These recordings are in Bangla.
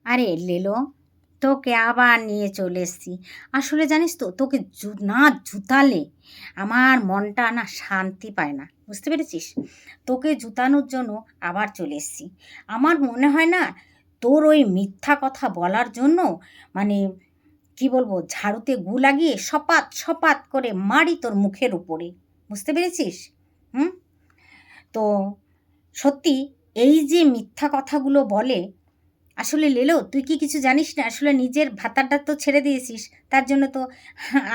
আরে লেলো, তোকে আবার নিয়ে চলে এসেছি। আসলে জানিস তো, তোকে না জুতালে আমার মনটা না শান্তি পায় না, বুঝতে পেরেছিস? তোকে জুতানোর জন্য আবার চলে এসেছি। আমার মনে হয় না, তোর ওই মিথ্যা কথা বলার জন্য মানে কি বলবো, ঝাড়ুতে গু লাগিয়ে সপাত সপাত করে মারি তোর মুখের উপরে, বুঝতে পেরেছিস? হুম। তো সত্যি, এই যে মিথ্যা কথাগুলো বলে, আসলে লেলো, তুই কি কিছু জানিস না? আসলে নিজের ভাতারটা তো ছেড়ে দিয়েছিস, তার জন্য তো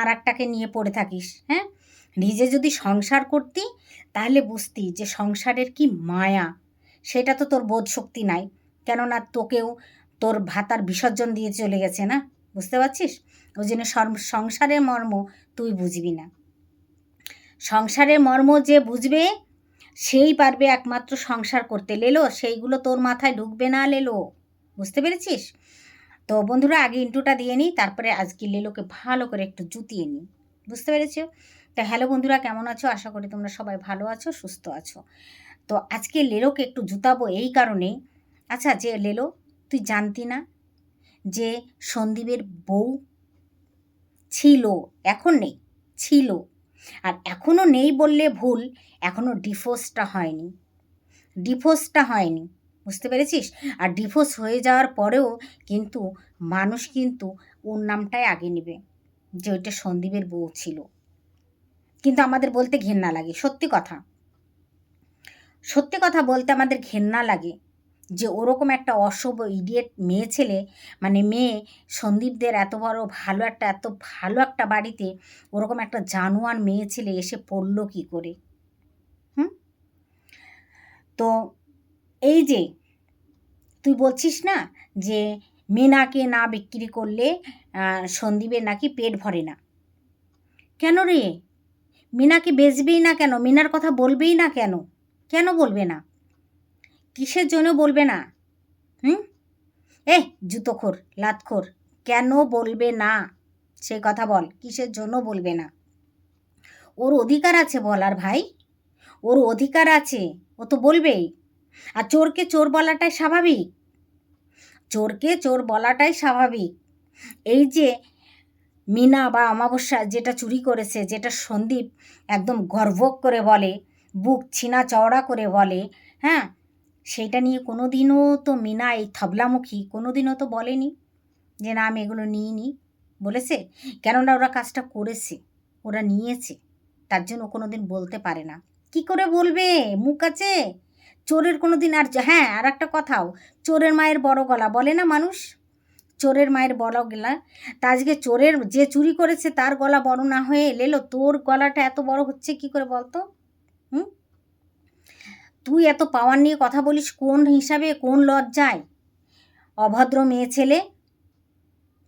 আর একটাকে নিয়ে পড়ে থাকিস। হ্যাঁ, নিজে যদি সংসার করতি তাহলে বুঝতি যে সংসারের কি মায়া। সেটা তো তোর বোধ শক্তি নাই, কেননা তোকেও তোর ভাতার বিসর্জন দিয়ে চলে গেছে না, বুঝতে পারছিস? ওই জন্য সংসারের মর্ম তুই বুঝবি না। সংসারের মর্ম যে বুঝবে সেই পারবে একমাত্র সংসার করতে। লেলো, সেইগুলো তোর মাথায় ঢুকবে না লেলো, বুঝতে পেরেছিস? তো বন্ধুরা, আগে ইন্ট্রোটা দিয়ে নিই, তারপরে আজকে লেলোকে ভালো করে একটু জুতিয়ে নিই, বুঝতে পেরেছো? তো হ্যালো বন্ধুরা, কেমন আছো? আশা করি তোমরা সবাই ভালো আছো, সুস্থ আছো। তো আজকে লেলোকে একটু জুতাবো এই কারণেই। আচ্ছা, যে লেলো, তুই জানতি না যে সন্দীপের বউ ছিল, এখন নেই, ছিল। আর এখনও নেই বললে ভুল, এখনও ডিভোর্সটা হয়নি, ডিভোর্সটা হয়নি, বুঝতে পেরেছিস? আর ডিভোর্স হয়ে যাওয়ার পরেও কিন্তু মানুষ কিন্তু ওর নামটাই আগে নেবে, যে ওইটা সন্দীপের বউ ছিল। কিন্তু আমাদের বলতে ঘেন্না লাগে, সত্যি কথা, সত্যি কথা বলতে আমাদের ঘেন্না লাগে যে ওরকম একটা অশুভ ইডিয়েট মেয়ে ছেলে, মানে মেয়ে, সন্দীপদের এত বড় ভালো একটা, এত ভালো একটা বাড়িতে ওরকম একটা জানোয়ার মেয়ে ছেলে এসে পড়লো কী করে? হুম। তো এই যে তুই বলছিস না যে মিনাকে না বিক্রি করলে সন্দীপের নাকি পেট ভরে না। কেন রে? মিনাকে বেচবেই না কেন? মিনার কথা বলবেই না কেন? কেন বলবে না? কিসের জন্য বলবে না? হুম। জুতোখোর, লাতখোর, কেন বলবে না? সেই কথা বল, কিসের জন্য বলবে না? ওর অধিকার আছে বলার ভাই, ওর অধিকার আছে, ও তো বলবেই। আর চোরকে চোর বলাটাই স্বাভাবিক, চোরকে চোর বলাটাই স্বাভাবিক। এই যে মিনা বা অমাবস্যা যেটা চুরি করেছে, যেটা সন্দীপ একদম গর্ব করে বলে, বুক ছিনা চওড়া করে বলে, হ্যাঁ, সেইটা নিয়ে কোনো দিনও তো মিনা এই থবলামুখী কোনো দিনও তো বলেনি যে না আমি এগুলো নিইনি, বলেছে? কেননা ওরা কাজটা করেছে, ওরা নিয়েছে, তার জন্য কোনো দিন বলতে পারে না। কি করে বলবে? মুখ আছে চোরের কোনো দিন? আর হ্যাঁ, আর একটা কথাও, চোরের মায়ের বড় গলা বলে না মানুষ, চোরের মায়ের বড় গলা। তা আজকে চোরের যে চুরি করেছে তার গলা বড় না হয়ে এলো, তোর গলাটা এত বড় হচ্ছে কি করে বলতো? হুম। তুই এত পাওয়ার নিয়ে কথা বলিস কোন হিসাবে, কোন লজ্জায়? অভদ্র মেয়ে ছেলে,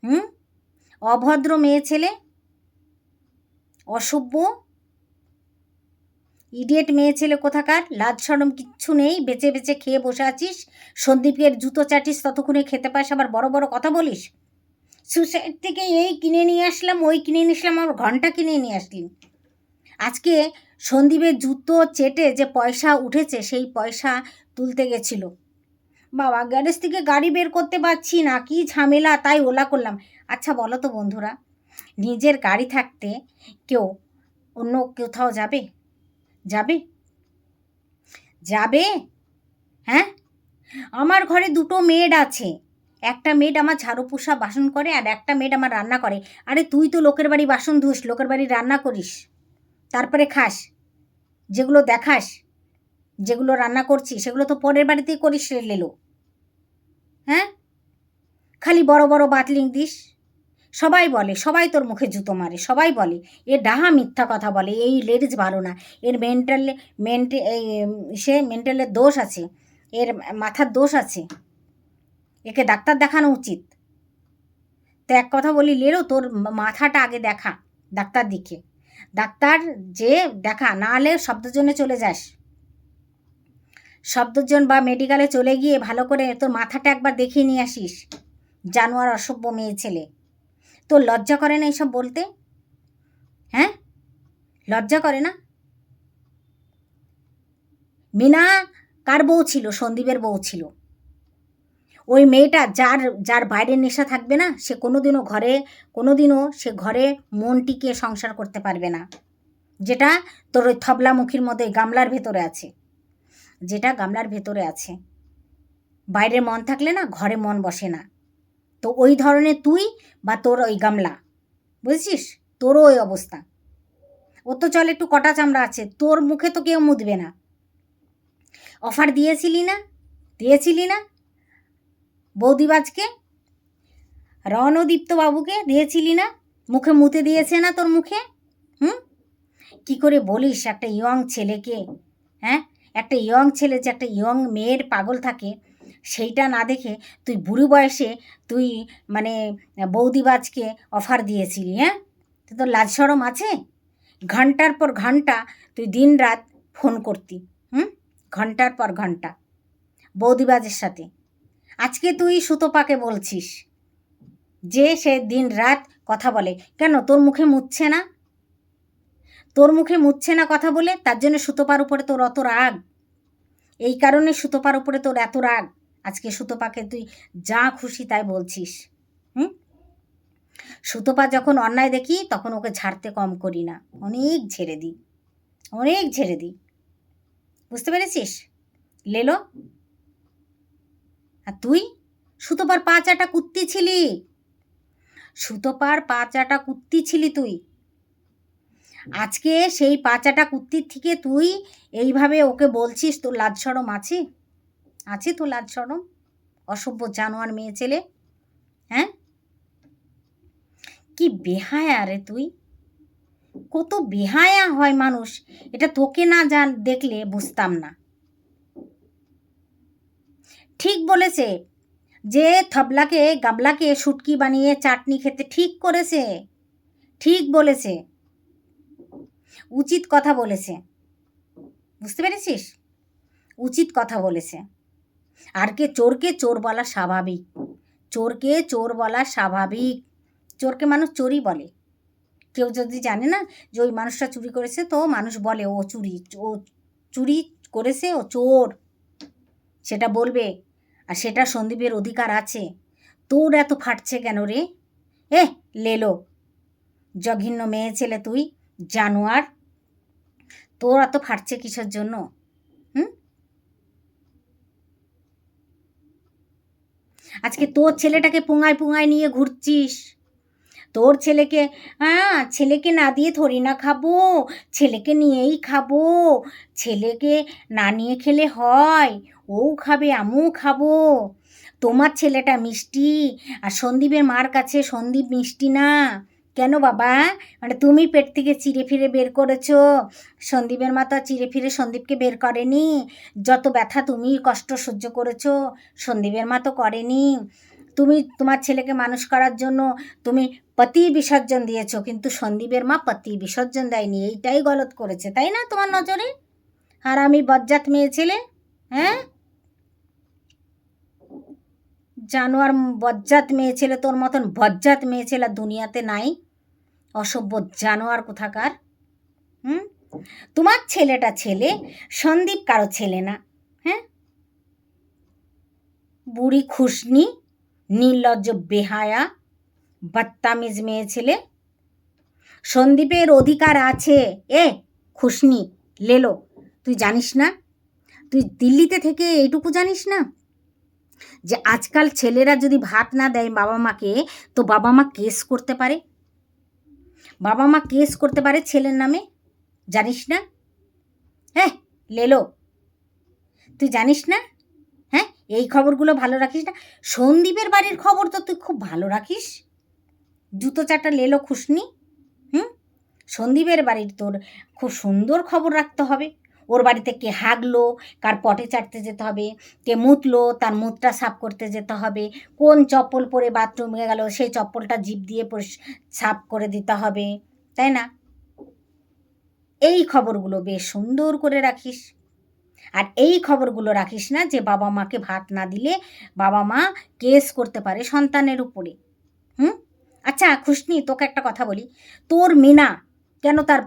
হুম, অভদ্র মেয়ে ছেলে, অসভ্য ইডিয়েট মেয়ে ছেলে কোথাকার, লাজ শরম কিচ্ছু নেই, বেঁচে বেঁচে খেয়ে বসে আছিস, সন্দীপের জুতো চাটিস, ততক্ষণে খেতে পাস, আবার বড় বড় কথা বলিস। সুসাইড থেকে এই কিনে নিয়ে আসলাম, ওই কিনে নিয়ে আসলাম, আমার ঘন্টা কিনে নিয়ে আসলি। আজকে সন্দীপের জুতো চেটে যে পয়সা উঠেছে সেই পয়সা তুলতে গেছিল, বাবা গ্যারেজ থেকে গাড়ি বের করতে পারছি না, কি ঝামেলা, তাই ওলা করলাম। আচ্ছা বলো তো বন্ধুরা, নিজের গাড়ি থাকতে কেউ অন্য কোথাও যাবে? যাবে? যাবে? হ্যাঁ। আমার ঘরে দুটো মেড আছে, একটা মেড আমার ঝাড়ু পোষা বাসন করে, আর একটা মেড আমার রান্না করে। আরে তুই তো লোকের বাড়ি বাসন ধুস, লোকের বাড়ি রান্না করিস, তারপরে খাস, যেগুলো দেখাস, যেগুলো রান্না করছিস সেগুলো তো পরের বাড়িতেই করিস রে লেলো। হ্যাঁ, খালি বড় বড় বাতলিং দিস, সবাই বলে, সবাই তোর মুখে জুতো মারে, সবাই বলে এ ডাহা মিথ্যা কথা বলে, এই লেডিজ ভালো না, এর এই সে মেন্টালের দোষ আছে, এর মাথার দোষ আছে, একে ডাক্তার দেখানো উচিত। তো এক কথা বলি লেলো, তোর মাথাটা আগে দেখা, ডাক্তার দিকে, ডাক্তার যে দেখা, না হলে শব্দজনে চলে যাস, শব্দজন বা মেডিকেলে চলে গিয়ে ভালো করে তোর মাথাটা একবার দেখিয়ে নিয়ে আসিস। জানোয়ার অসভ্য মেয়ে ছেলে, তোর লজ্জা করে না এসব বলতে? হ্যাঁ, লজ্জা করে না? মিনা কার বউ ছিল? সন্দীপের বউ ছিল। ওই মেয়েটা যার যার বাইরের নেশা থাকবে না, সে কোনোদিনও সে ঘরে মন টিকিয়ে সংসার করতে পারবে না। যেটা তোর ওই থবলামুখীর মধ্যে গামলার ভেতরে আছে, যেটা গামলার ভেতরে আছে। বাইরে মন থাকলে না ঘরে মন বসে না। তো ওই ধরনের তুই বা তোর ওই গামলা, বুঝছিস, তোরও ওই অবস্থা। ও তো চল একটু কটা চামড়া আছে, তোর মুখে তো কেউ মুদবে না। অফার দিয়েছিলি না বৌদিবাজকে, রণদীপ্ত বাবুকে দিয়েছিলি না? মুখে মুতে দিয়েছে না তোর মুখে? কি করে বলিস একটা ইয়ং ছেলেকে, হ্যাঁ, একটা ইয়ং ছেলে যে একটা ইয়ং মেয়ের পাগল থাকে, সেইটা না দেখে তুই বুড়ো বয়সে তুই মানে বৌদিবাজকে অফার দিয়েছিলি? হ্যাঁ, তোর লাজ শরম আছে? ঘন্টার পর ঘন্টা তুই দিন রাত ফোন করতি, ঘন্টার পর ঘন্টা বৌদিবাজের সাথে। আজকে তুই সুতপাকে বলছিস যে সে দিন রাত কথা বলে, কেন তোর মুখে মুছছে না? তোর মুখে মুছছে না কথা বলে, তার জন্য সুতপার উপরে তোর অত রাগ। এই কারণে সুতপার উপরে তোর এত রাগ। আজকে সুতপাকে তুই যা খুশি তাই বলছিস। সুতপা যখন অন্যায় দেখি তখন ওকে ঝাড়তে কম করি না, অনেক ঝেড়ে দিই। বুঝতে পেরেছিস লেলো? আর তুই সুতপার পা চাটা কুত্তি ছিলি তুই। আজকে সেই পাচাটা কুত্তির থেকে তুই এইভাবে ওকে বলছিস? তোর লাজ শরম আছে? তো লাজ শরম? অসভ্য জানোয়ার মেয়ে ছেলে, হ্যাঁ? কি বেহায়া রে তুই, কত বেহায়া হয় মানুষ, এটা তোকে না দেখলে বুঝতাম না। ঠিক বলেছে যে থবলাকে গাবলাকে শুটকি বানিয়ে চাটনি খেতে, ঠিক বলেছে, উচিত কথা বলেছে। বুঝতে পেরেছিস? উচিত কথা বলেছে। আর চোরকে চোর বলা স্বাভাবিক, চোরকে মানুষ চোরই বলে। কেউ যদি জানে না যে ওই মানুষটা চুরি করেছে, তো মানুষ বলে ও চুরি করেছে, ও চোর, সেটা বলবে। আর সেটা সন্দীপের অধিকার আছে। তোর এত ফাটছে কেন রে? লেলো, জঘন্য মেয়ে ছেলে তুই, জানোয়ার, তোর এত ফাটছে কিসের জন্য? আজকে তোর ছেলেটাকে পুঙায় নিয়ে ঘুরছিস। তোর ছেলেকে না দিয়ে থরি না খাবো, ছেলেকে নিয়েই খাবো, ছেলেকে না নিয়ে খেলে হয়, ও খাবে আমিও খাবো। তোমার ছেলেটা মিষ্টি, আর সন্দীপের মার কাছে সন্দীপ মিষ্টি না। কেন বাবা? মানে তুমি পেট থেকে চিড়ে ফিরে বের করেছো, সন্দীপের মা তো চিড়ে ফিরে সন্দীপকে বের করেনি। যত ব্যথা তুমি কষ্ট সহ্য করেছো, সন্দীপের মা তো করেনি। তুমি তোমার ছেলেকে মানুষ করার জন্য তুমি পতি বিসর্জন দিয়েছো, কিন্তু সন্দীপের মা পতি বিসর্জন দেয়নি। এইটাই গলত করেছে, তাই না তোমার নজরে? আর আমি বজ্জাত মেয়ে ছেলে, হ্যাঁ, জানোয়ার বজ্জাত মেয়ে ছেলে, তোর মতন বজ্জাত মেয়ে ছেলে দুনিয়াতে নাই। অসভ্য জানোয়ার কোথাকার। তোমার ছেলেটা ছেলে, সন্দীপ কারো ছেলে না। হ্যাঁ, বুড়ি খুশনি, নির্লজ্জ বেহায়া, বদতামিজ মেয়ে ছেলে। সন্দীপের অধিকার আছে। খুশনি লেলো, তুই জানিস না? তুই দিল্লিতে থেকে এইটুকু জানিস না যে আজকাল ছেলেরা যদি ভাত না দেয় বাবা মাকে, তো বাবা মা কেস করতে পারে ছেলের নামে? জানিস না? লেলো, তুই জানিস না? হ্যাঁ, এই খবরগুলো ভালো রাখিস না। সন্দীপের বাড়ির খবর তো তুই খুব ভালো রাখিস, জুতো চাটা লেলো খুশনি। সন্দীপের বাড়ির তোর খুব সুন্দর খবর রাখতে হবে। ওর বাড়িতে কে হাগলো, কার পটে চাটতে যেতে হবে, কে মুতলো তার মুতটা সাফ করতে যেতে হবে, কোন চপ্পল পরে বাথরুমে গেল সেই চপ্পলটা জিভ দিয়ে সাফ করে দিতে হবে, তাই না? এই খবরগুলো বেশ সুন্দর করে রাখিস। আর এই খবরগুলো রাখিস না যে বাবা মাকে ভাত না দিলে বাবা মা কেস করতে পারে সন্তানের উপরে। আচ্ছা খুশনি, তোকে একটা কথা বলি, তোর মিনা কেন তার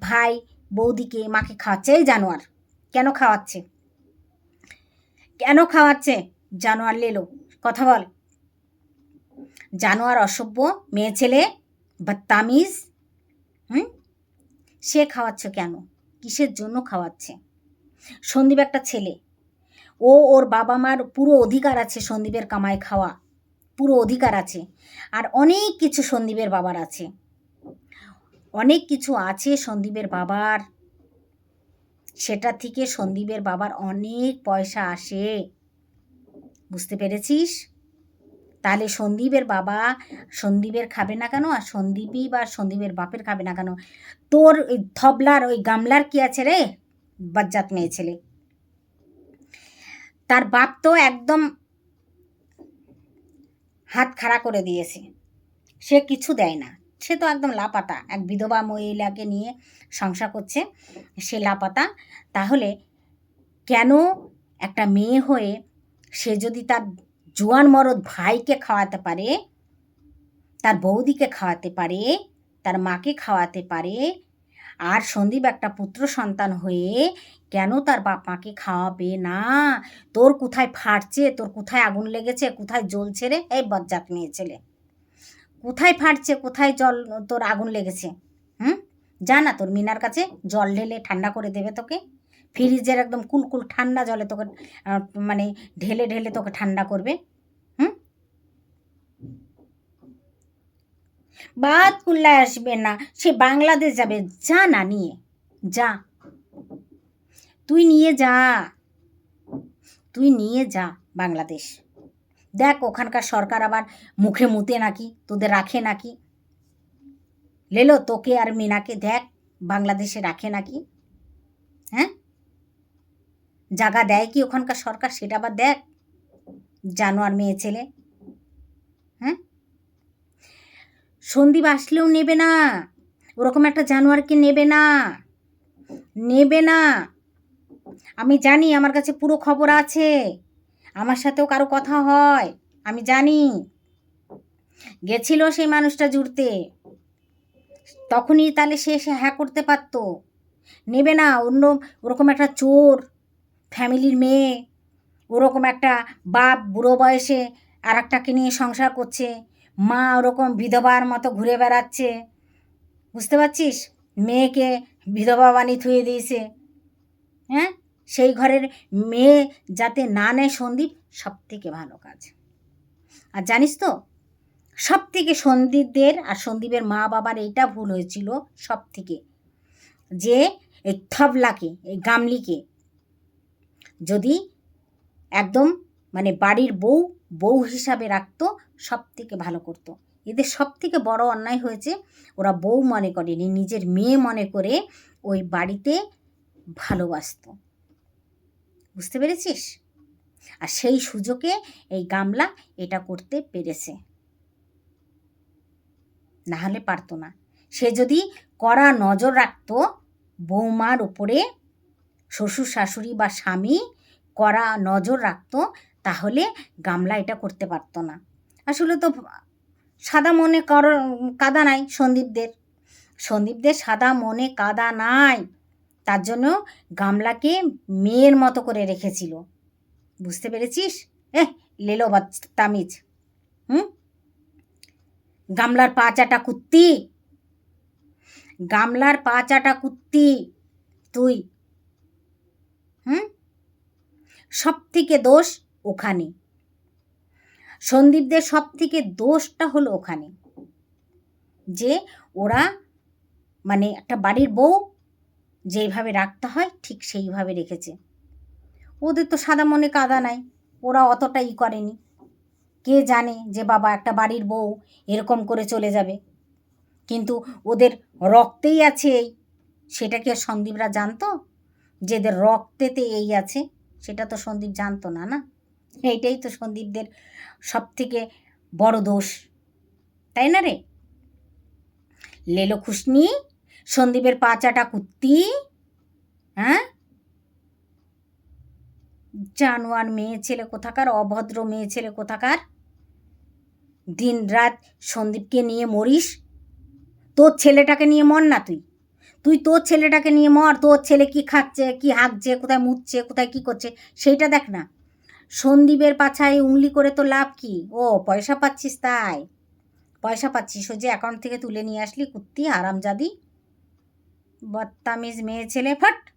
ভাই বৌদিকে মাকে খাওয়াচ্ছে? এই জানোয়ার কেন খাওয়াচ্ছে? জানোয়ার লেলো, কথা বল। জানোয়ার, অসভ্য মেয়ে ছেলে, বদতামিজ। সে খাওয়াচ্ছে কেন? কিসের জন্য খাওয়াচ্ছে? সন্দীপ একটা ছেলে, ওর বাবা মার পুরো অধিকার আছে সন্দীপের কামাই খাওয়া, পুরো অধিকার আছে। আর অনেক কিছু সন্দীপের বাবার আছে, অনেক কিছু আছে সন্দীপের বাবার, সেটা থেকে সন্দীপের বাবার অনেক পয়সা আসে। বুঝতে পেরেছিস? তাহলে সন্দীপের বাবা সন্দীপের খাবে না কেন, আর সন্দীপই বা সন্দীপের বাপের খাবে না কেন? তোর ওই থবলার ওই গামলার কি আছে রে, বজ্জাত মেয়ে ছেলে? তার বাপ তো একদম হাত খাড়া করে দিয়েছে, সে কিছু দেয় না, সে তো একদম লাপাতা, এক বিধবা মহিলাকে নিয়ে সংসার করছে, সে লাপাতা। তাহলে কেন একটা মেয়ে হয়ে সে যদি তার জোয়ান মরদ ভাইকে খাওয়াতে পারে, তার বৌদিকে খাওয়াতে পারে, তার মাকে খাওয়াতে পারে, আর সন্দীপ একটা পুত্র সন্তান হয়ে কেন তার বাপ মাকে খাওয়াবে না? তোর কোথায় ফাটছে, তোর কোথায় আগুন লেগেছে, কোথায় জ্বলছে রে এই বজ্জাত মেয়ে ছেলে? কোথায় ফাটছে, কোথায় জল তোর আগুন লেগেছে? যা না তোর মিনার কাছে, জল ঢেলে ঠান্ডা করে দেবে তোকে, ফ্রিজের একদম কুলকুল ঠান্ডা জলে তোকে মানে ঢেলে ঢেলে তোকে ঠান্ডা করবে। বাদ কুল্লায় আসবে না, সে বাংলাদেশ যাবে, যা না নিয়ে যা, তুই নিয়ে যা, তুই নিয়ে যা বাংলাদেশ। দেখ ওখানকার সরকার আবার মুখে মুতে নাকি তোদের রাখে নাকি, লেলো তোকে আর মিনাকে দেখ বাংলাদেশে রাখে নাকি, হ্যাঁ জায়গা দেয় কি ওখানকার সরকার, সেটা আবার দেখ। জানোয়ার মেয়ে ছেলে। সন্দীপ আসলেও নেবে না, ওরকম একটা জানোয়ারকে নেবে না, নেবে না। আমি জানি, আমার কাছে পুরো খবর আছে, আমার সাথেও কারো কথা হয়, আমি জানি। গেছিল সেই মানুষটা জুড়তে, তখনই তাহলে সে হ্যাঁ করতে পারতো। নেবে না, অন্য ওরকম একটা চোর ফ্যামিলির মেয়ে, ওরকম একটা বাপ বুড়ো বয়সে আর একটাকে নিয়ে সংসার করছে, মা ওরকম বিধবার মতো ঘুরে বেড়াচ্ছে, বুঝতে পারছিস? মেয়েকে বিধবা বানিয়ে থুয়ে দিয়েছে, হ্যাঁ সেই ঘরের মেয়ে যাতে না নেয় সন্দীপ, সব থেকে ভালো কাজ। আর জানিস তো সব থেকে সন্দীপদের আর সন্দীপের মা বাবার এইটা ভুল হয়েছিল সব থেকে, যে এই থবলাকে, এই গামলিকে যদি একদম মানে বাড়ির বউ হিসাবে রাখতো, সব থেকে ভালো করতো। এদের সব থেকে বড় অন্যায় হয়েছে, ওরা বউ মনে করেনি, নিজের মেয়ে মনে করে ওই বাড়িতে ভালোবাসতো। বুঝতে পেরেছিস? আর সেই সুযোগে এই গামলা এটা করতে পেরেছে, না হলে পারতো না। সে যদি কড়া নজর রাখতো বৌমার উপরে, শ্বশুর শাশুড়ি বা স্বামী কড়া নজর রাখতো, তাহলে গামলা এটা করতে পারতো না। আসলে তো সাদা মনে কাদা নাই সন্দীপদের সাদা মনে কাদা নাই, তার জন্য গামলাকে মেয়ের মতো করে রেখেছিল। বুঝতে পেরেছিস? লেলো বদতামিজ। গামলার পা চাটা কুত্তি, গামলার পা চাটা কুত্তি তুই। সব থেকে দোষ ওখানে, সন্দীপদের সব থেকে দোষটা হলো ওখানে, যে ওরা মানে একটা বাড়ির বউ যেইভাবে রাখতে হয় ঠিক সেইভাবে রেখেছে। ওদের তো সাদা মনে কাদা নাই, ওরা অতটা করেনি। কে জানে যে বাবা একটা বাড়ির বউ এরকম করে চলে যাবে, কিন্তু ওদের রক্তেই আছে এই, সেটা কি আর সন্দীপরা জানতো যে এদের রক্তেতে এই আছে? সেটা তো সন্দীপ জানতো না, না? এইটাই তো সন্দীপদের সব থেকে বড় দোষ, তাই না রে? লেলো খুশনি, সন্দীপের পা চাটা কুত্তি, হ্যাঁ জানোয়ার মেয়ে ছেলে কোথাকার, অভদ্র মেয়ে ছেলে কোথাকার, দিন রাত সন্দীপকে নিয়ে মরিস। তোর ছেলেটাকে নিয়ে মর না, তুই তোর ছেলেটাকে নিয়ে মর, তোর ছেলে কি খাচ্ছে, কি হাঁকছে, কোথায় মুতছে, কোথায় কি করছে সেইটা দেখ না। সন্দীপের পাছায় উংলি করে তো লাভ কি? ও পয়সা পাচ্ছিস তাই? পয়সা পাচ্ছিস, ও যে অ্যাকাউন্ট থেকে তুলে নিয়ে আসলি কুত্তি হারামজাদি, বদতামিজ মেয়ে ছেলে, ফাট।